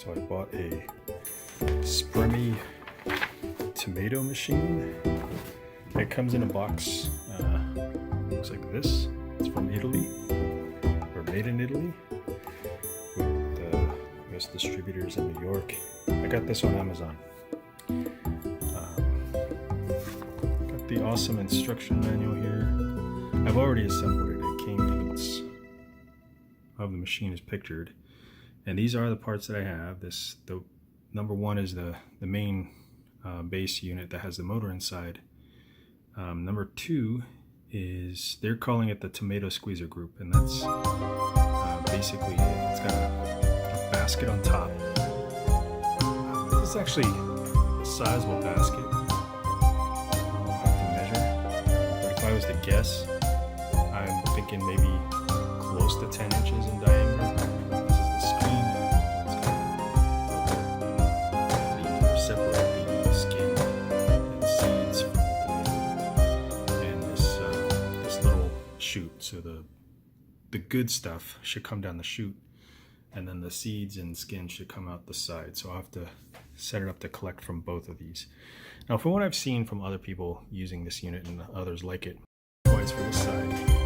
So I bought a Spremy tomato machine. It comes in a box, looks like this. It's from Italy, or made in Italy, with I guess distributors in New York. I got this on Amazon. Got the awesome instruction manual here. I've already assembled it. It came in bits of the machine is pictured, and these are the parts that I have. The number one is the main base unit that has the motor inside. Number two is, they're calling it the tomato squeezer group, and that's basically it. It's got a basket on top. This is actually a sizable basket. I'll have to measure, but if I was to guess, I'm thinking maybe close to 10 inches in diameter. This is the screen. It's got separate the skin and seeds from the tomato, and this little chute. So the good stuff should come down the chute, and then the seeds and skin should come out the side. So I'll have to set it up to collect from both of these. Now, from what I've seen from other people using this unit, and others like it, twice for the side.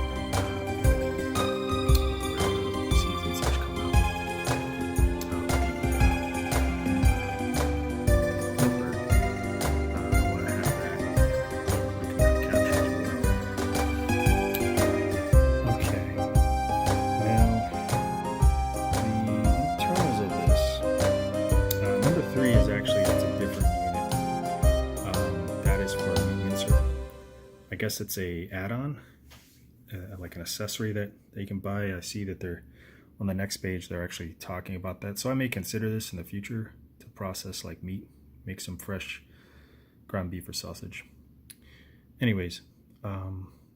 I guess it's a add-on, like an accessory that you can buy. I see that they're on the next page, they're actually talking about that. So I may consider this in the future to process like meat, make some fresh ground beef or sausage. Anyways,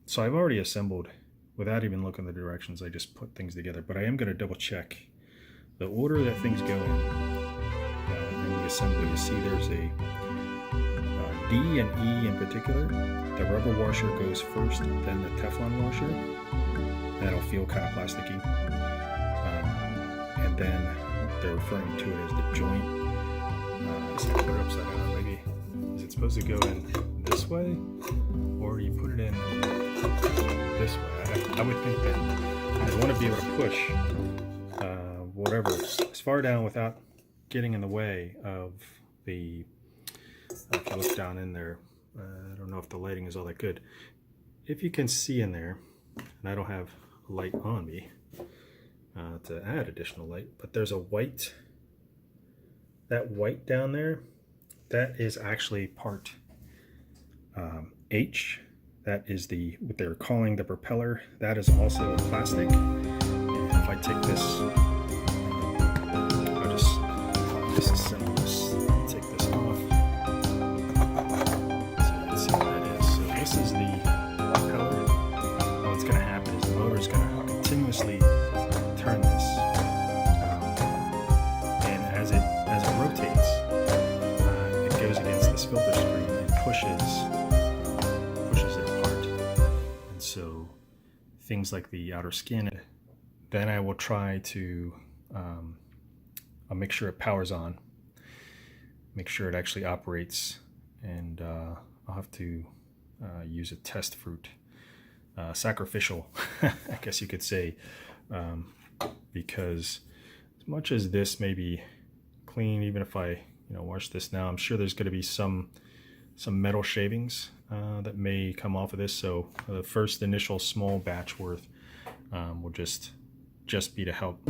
so I've already assembled without even looking at the directions. I just put things together, but I am going to double check the order that things go in the assembly. You see there's a D and E in particular. The rubber washer goes first, then the Teflon washer. That'll feel kind of plasticky. And then they're referring to it as the joint. Let's put it upside down. Maybe, is it supposed to go in this way? Or do you put it in this way? I would think that I want to be able to push whatever as far down without getting in the way of the, if you look down in there, I don't know if the lighting is all that good. If you can see in there, and I don't have a light on me to add additional light, but there's a white, that white down there, that is actually part H. That is what they're calling the propeller. That is also plastic. And if I take this, I'll just disassemble this, take this off. This is the propeller. What's going to happen is the motor is going to continuously turn this, and as it rotates, it goes against this filter screen and pushes it apart. And so things like the outer skin. Then I will try to I'll make sure it powers on, make sure it actually operates, and I'll have to use a test fruit, sacrificial, I guess you could say, because as much as this may be clean, even if I wash this now, I'm sure there's going to be some metal shavings that may come off of this. So the first initial small batch worth will just be to help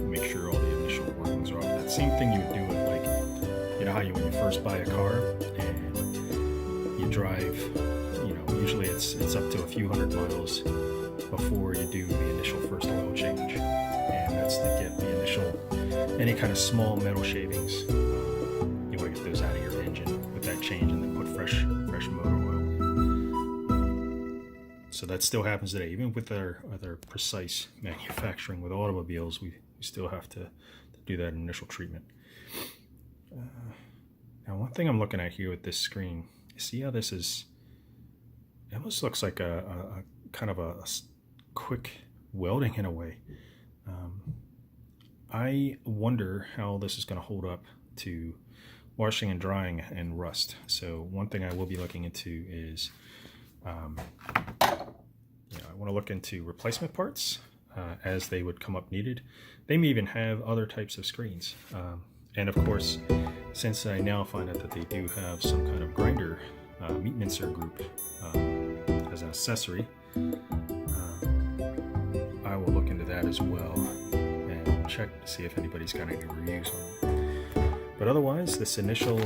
make sure all the initial workings are off. That same thing you would do with, like, how when you first buy a car and you drive, usually it's up to a few hundred miles before you do the initial first oil change, and that's to get the initial, any kind of small metal shavings. You want to get those out of your engine with that change, and then put fresh motor oil. So that still happens today, even with our precise manufacturing with automobiles. We still have to do that initial treatment. Now, one thing I'm looking at here with this screen, you see how this is, it almost looks like a kind of a quick welding in a way. I wonder how this is going to hold up to washing and drying and rust. So one thing I will be looking into is, I want to look into replacement parts as they would come up needed. They may even have other types of screens. And of course, since I now find out that they do have some kind of grinder, meat mincer group as an accessory, I will look into that as well and check to see if anybody's got any reviews on them. But otherwise, this initial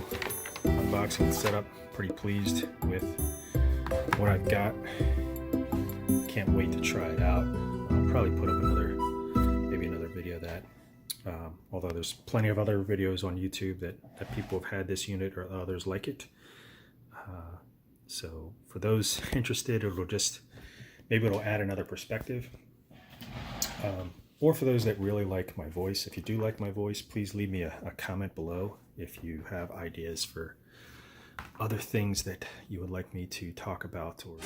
unboxing and setup, pretty pleased with what I've got. Can't wait to try it out. I'll probably put up maybe another video of that. Although there's plenty of other videos on YouTube that people have had this unit or others like it. So for those interested, maybe it'll add another perspective. Or for those that really like my voice, if you do like my voice, please leave me a comment below if you have ideas for other things that you would like me to talk about. Or